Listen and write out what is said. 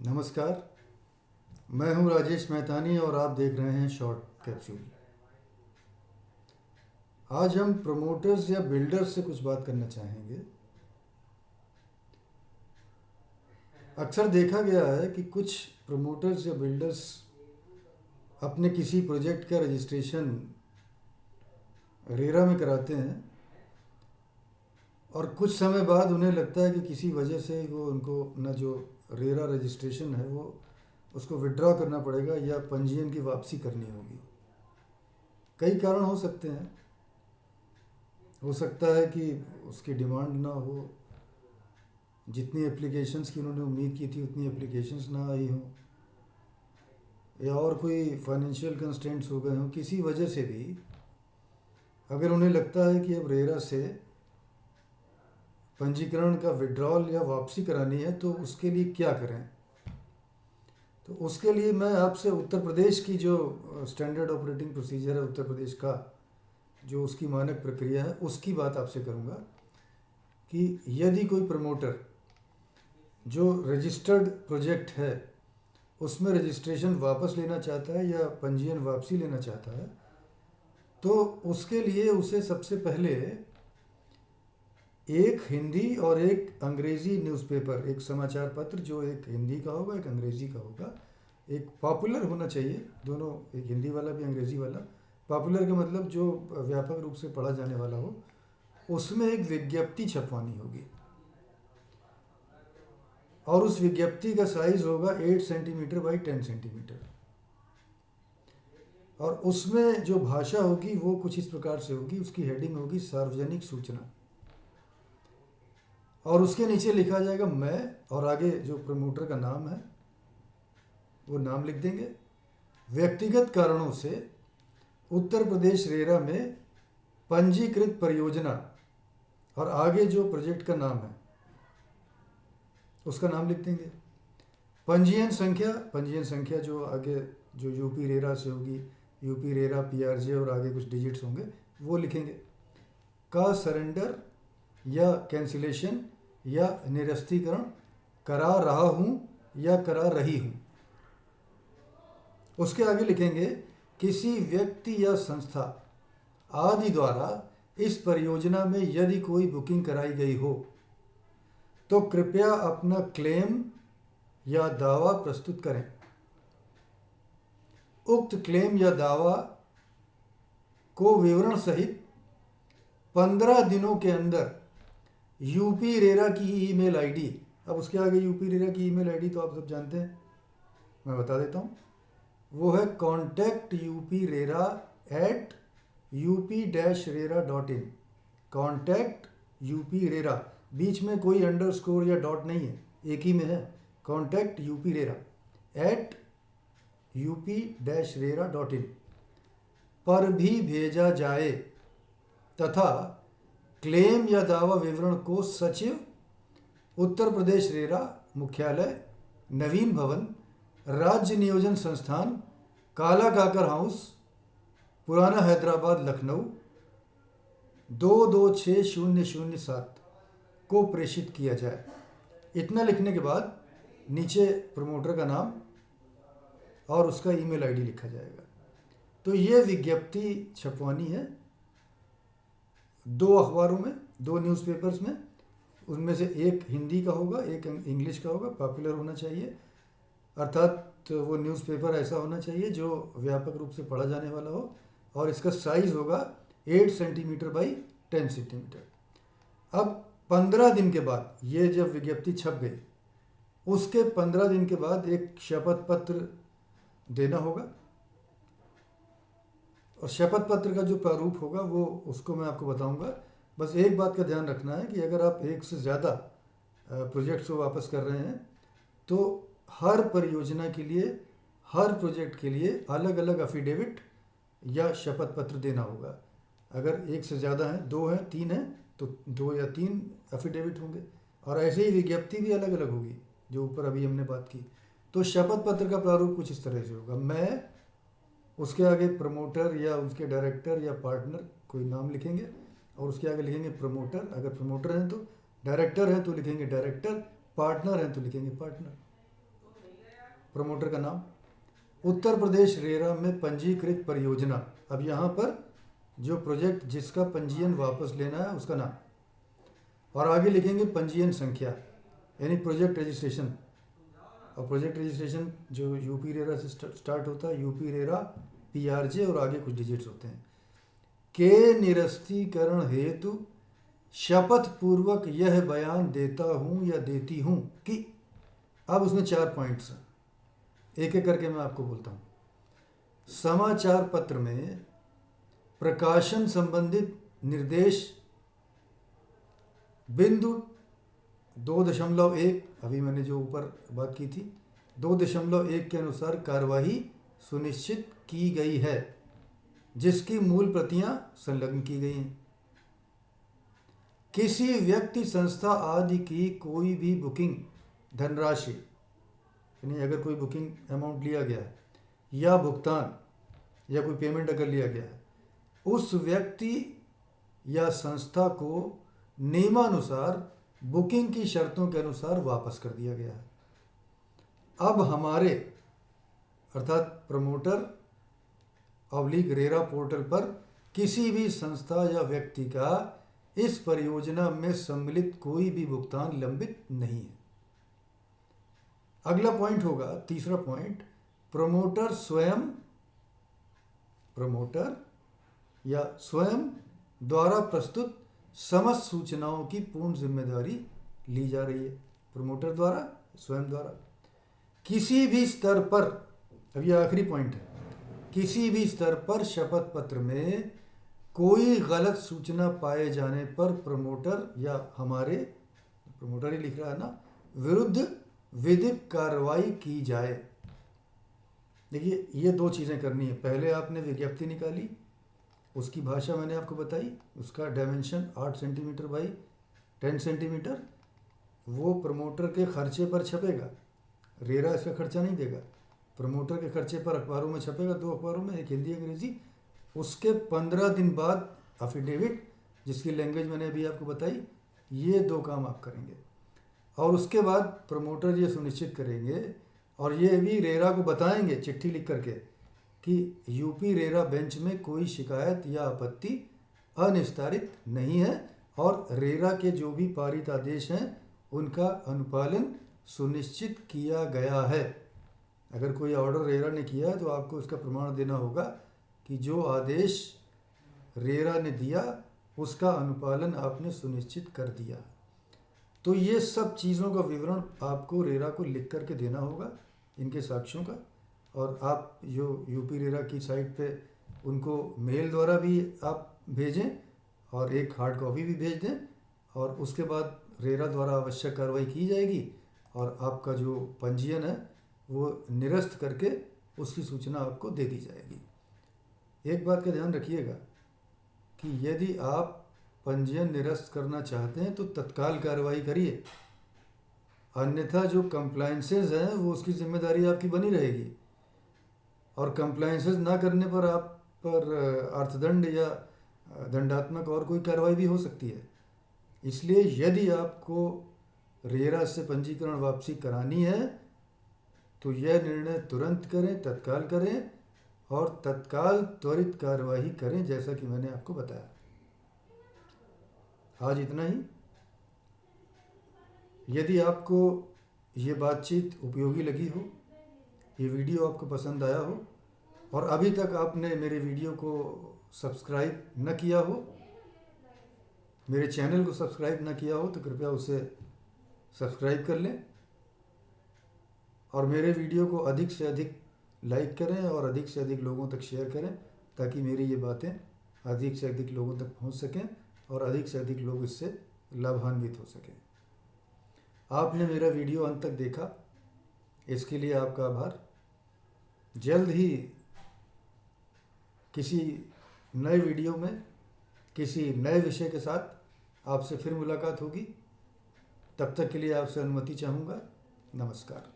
नमस्कार। मैं हूं राजेश मेहतानी और आप देख रहे हैं शॉर्ट कैप्सूल। आज हम प्रमोटर्स या बिल्डर्स से कुछ बात करना चाहेंगे। अक्सर देखा गया है कि कुछ प्रमोटर्स या बिल्डर्स अपने किसी प्रोजेक्ट का रजिस्ट्रेशन रेरा में कराते हैं और कुछ समय बाद उन्हें लगता है कि किसी वजह से वो उनको न जो रेरा रजिस्ट्रेशन है वो उसको विड्रॉ करना पड़ेगा या पंजीयन की वापसी करनी होगी। कई कारण हो सकते हैं। हो सकता है कि उसकी डिमांड ना हो, जितनी एप्लीकेशंस की उन्होंने उम्मीद की थी उतनी एप्लीकेशंस ना आई हों, या और कोई फाइनेंशियल कंस्ट्रेंट्स हो गए हों। किसी वजह से भी अगर उन्हें लगता है कि अब रेरा से पंजीकरण का विड्रॉल या वापसी करानी है तो उसके लिए क्या करें। तो उसके लिए मैं आपसे उत्तर प्रदेश की जो स्टैंडर्ड ऑपरेटिंग प्रोसीजर है, उत्तर प्रदेश का जो उसकी मानक प्रक्रिया है, उसकी बात आपसे करूँगा कि यदि कोई प्रमोटर जो रजिस्टर्ड प्रोजेक्ट है उसमें रजिस्ट्रेशन वापस लेना चाहता है या पंजीयन वापसी लेना चाहता है, तो उसके लिए उसे सबसे पहले एक हिंदी और एक अंग्रेज़ी न्यूज़पेपर, एक समाचार पत्र जो एक हिंदी का होगा एक अंग्रेज़ी का होगा, एक पॉपुलर होना चाहिए, दोनों, एक हिंदी वाला भी अंग्रेज़ी वाला। पॉपुलर का मतलब जो व्यापक रूप से पढ़ा जाने वाला हो, उसमें एक विज्ञप्ति छपवानी होगी और उस विज्ञप्ति का साइज़ होगा 8 सेंटीमीटर बाई 10 सेंटीमीटर। और उसमें जो भाषा होगी वो कुछ इस प्रकार से होगी, उसकी हेडिंग होगी सार्वजनिक सूचना, और उसके नीचे लिखा जाएगा मैं, और आगे जो प्रमोटर का नाम है वो नाम लिख देंगे। व्यक्तिगत कारणों से उत्तर प्रदेश रेरा में पंजीकृत परियोजना, और आगे जो प्रोजेक्ट का नाम है उसका नाम लिख देंगे। पंजीयन संख्या जो आगे जो यूपी रेरा से होगी, यूपी रेरा पीआरजे और आगे कुछ डिजिट्स होंगे वो लिखेंगे। का सरेंडर या कैंसिलेशन या निरस्तीकरण करा रहा हूँ या करा रही हूँ। उसके आगे लिखेंगे किसी व्यक्ति या संस्था आदि द्वारा इस परियोजना में यदि कोई बुकिंग कराई गई हो तो कृपया अपना क्लेम या दावा प्रस्तुत करें। उक्त क्लेम या दावा को विवरण सहित 15 दिनों के अंदर यूपी रेरा की ईमेल आईडी, अब उसके आगे यूपी रेरा की ईमेल आईडी तो आप सब जानते हैं, मैं बता देता हूँ। वो है contact@up-rera.in। कॉन्टैक्ट यूपी रेरा, बीच में कोई अंडरस्कोर या डॉट नहीं है, एक ही में है। कॉन्टैक्ट यूपी रेरा @up-rera.in पर भी भेजा जाए तथा क्लेम या दावा विवरण को सचिव, उत्तर प्रदेश रेरा मुख्यालय, नवीन भवन, राज्य नियोजन संस्थान, काला काकर हाउस, पुराना हैदराबाद, लखनऊ 226007 को प्रेषित किया जाए। इतना लिखने के बाद नीचे प्रमोटर का नाम और उसका ईमेल आईडी लिखा जाएगा। तो ये विज्ञप्ति छपवानी है 2 अखबारों में, 2 न्यूज़पेपर्स में। उनमें से एक हिंदी का होगा, एक इंग्लिश का होगा। पॉपुलर होना चाहिए, अर्थात वो न्यूज़पेपर ऐसा होना चाहिए जो व्यापक रूप से पढ़ा जाने वाला हो, और इसका साइज़ होगा 8 सेंटीमीटर बाई 10 सेंटीमीटर। अब 15 दिन के बाद, ये जब विज्ञप्ति छप गई उसके 15 दिन के बाद एक शपथ पत्र देना होगा, और शपथ पत्र का जो प्रारूप होगा वो उसको मैं आपको बताऊंगा। बस एक बात का ध्यान रखना है कि अगर आप एक से ज़्यादा प्रोजेक्ट्स को वापस कर रहे हैं तो हर परियोजना के लिए, हर प्रोजेक्ट के लिए अलग अलग अफिडेविट या शपथ पत्र देना होगा। अगर एक से ज़्यादा हैं, 2 हैं, 3 हैं, तो 2 या 3 अफिडेविट होंगे, और ऐसे ही विज्ञप्ति भी अलग अलग होगी जो ऊपर अभी हमने बात की। तो शपथ पत्र का प्रारूप कुछ इस तरह से होगा। मैं, उसके आगे प्रमोटर या उसके डायरेक्टर या पार्टनर कोई नाम लिखेंगे, और उसके आगे लिखेंगे प्रमोटर, अगर प्रमोटर हैं तो, डायरेक्टर हैं तो लिखेंगे डायरेक्टर, पार्टनर हैं तो लिखेंगे पार्टनर। प्रमोटर का नाम, उत्तर प्रदेश रेरा में पंजीकृत परियोजना। अब यहाँ पर जो प्रोजेक्ट जिसका पंजीयन वापस लेना है उसका नाम, और आगे लिखेंगे पंजीयन संख्या यानी प्रोजेक्ट रजिस्ट्रेशन। और प्रोजेक्ट रजिस्ट्रेशन जो यूपी रेरा से स्टार्ट होता है, यूपी रेरा PRJ और आगे कुछ डिजिट्स होते हैं। के निरस्तीकरण हेतु शपथ पूर्वक यह बयान देता हूँ या देती हूँ कि, अब उसमें 4 पॉइंट्स हैं, एक एक करके मैं आपको बोलता हूँ। समाचार पत्र में प्रकाशन संबंधित निर्देश बिंदु 2.1, अभी मैंने जो ऊपर बात की थी, 2.1 के अनुसार कार्यवाही सुनिश्चित की गई है, जिसकी मूल प्रतियां संलग्न की गई हैं। किसी व्यक्ति, संस्था आदि की कोई भी बुकिंग धनराशि, यानी अगर कोई बुकिंग अमाउंट लिया गया है या भुगतान या कोई पेमेंट अगर लिया गया है, उस व्यक्ति या संस्था को नियमानुसार बुकिंग की शर्तों के अनुसार वापस कर दिया गया है। अब हमारे अर्थात प्रमोटर / रेरा पोर्टल पर किसी भी संस्था या व्यक्ति का इस परियोजना में सम्मिलित कोई भी भुगतान लंबित नहीं है। अगला पॉइंट होगा, तीसरा पॉइंट, प्रमोटर या स्वयं द्वारा प्रस्तुत समस्त सूचनाओं की पूर्ण जिम्मेदारी ली जा रही है। प्रमोटर द्वारा, स्वयं द्वारा किसी भी स्तर पर, अब ये आखिरी पॉइंट है, किसी भी स्तर पर शपथ पत्र में कोई गलत सूचना पाए जाने पर प्रमोटर या हमारे, प्रमोटर ही लिख रहा है ना, विरुद्ध विधिक कार्रवाई की जाए। देखिए ये 2 चीज़ें करनी है। पहले आपने विज्ञप्ति निकाली, उसकी भाषा मैंने आपको बताई, उसका डायमेंशन 8 सेंटीमीटर बाई 10 सेंटीमीटर, वो प्रमोटर के खर्चे पर छपेगा, रेरा इसका खर्चा नहीं देगा। प्रमोटर के खर्चे पर अखबारों में छपेगा, 2 अखबारों में, एक हिंदी अंग्रेजी। उसके 15 दिन बाद अफिडेविट, जिसकी लैंग्वेज मैंने अभी आपको बताई, ये 2 काम आप करेंगे। और उसके बाद प्रमोटर ये सुनिश्चित करेंगे और ये भी रेरा को बताएंगे चिट्ठी लिख करके कि यूपी रेरा बेंच में कोई शिकायत या आपत्ति अनिस्तारित नहीं है और रेरा के जो भी पारित आदेश हैं उनका अनुपालन सुनिश्चित किया गया है। अगर कोई ऑर्डर रेरा ने किया है तो आपको उसका प्रमाण देना होगा कि जो आदेश रेरा ने दिया उसका अनुपालन आपने सुनिश्चित कर दिया। तो ये सब चीज़ों का विवरण आपको रेरा को लिख करके देना होगा, इनके साक्ष्यों का। और आप जो यूपी रेरा की साइट पे उनको मेल द्वारा भी आप भेजें और एक हार्ड कॉपी भी भेज दें, और उसके बाद रेरा द्वारा आवश्यक कार्रवाई की जाएगी और आपका जो पंजीयन है वो निरस्त करके उसकी सूचना आपको दे दी जाएगी। एक बात का ध्यान रखिएगा कि यदि आप पंजीयन निरस्त करना चाहते हैं तो तत्काल कार्रवाई करिए, अन्यथा जो कंप्लायंसेस हैं वो उसकी जिम्मेदारी आपकी बनी रहेगी और कंप्लायंसेस ना करने पर आप पर अर्थदंड या दंडात्मक और कोई कार्रवाई भी हो सकती है। इसलिए यदि आपको रेरा से पंजीकरण वापसी करानी है तो यह निर्णय तुरंत करें, तत्काल करें और तत्काल त्वरित कार्यवाही करें, जैसा कि मैंने आपको बताया। आज इतना ही। यदि आपको ये बातचीत उपयोगी लगी हो, ये वीडियो आपको पसंद आया हो और अभी तक आपने मेरे वीडियो को सब्सक्राइब न किया हो, मेरे चैनल को सब्सक्राइब न किया हो, तो कृपया उसे सब्सक्राइब कर लें और मेरे वीडियो को अधिक से अधिक लाइक करें और अधिक से अधिक लोगों तक शेयर करें, ताकि मेरी ये बातें अधिक से अधिक लोगों तक पहुंच सकें और अधिक से अधिक लोग इससे लाभान्वित हो सकें। आपने मेरा वीडियो अंत तक देखा, इसके लिए आपका आभार। जल्द ही किसी नए वीडियो में किसी नए विषय के साथ आपसे फिर मुलाकात होगी। तब तक के लिए आपसे अनुमति चाहूँगा। नमस्कार।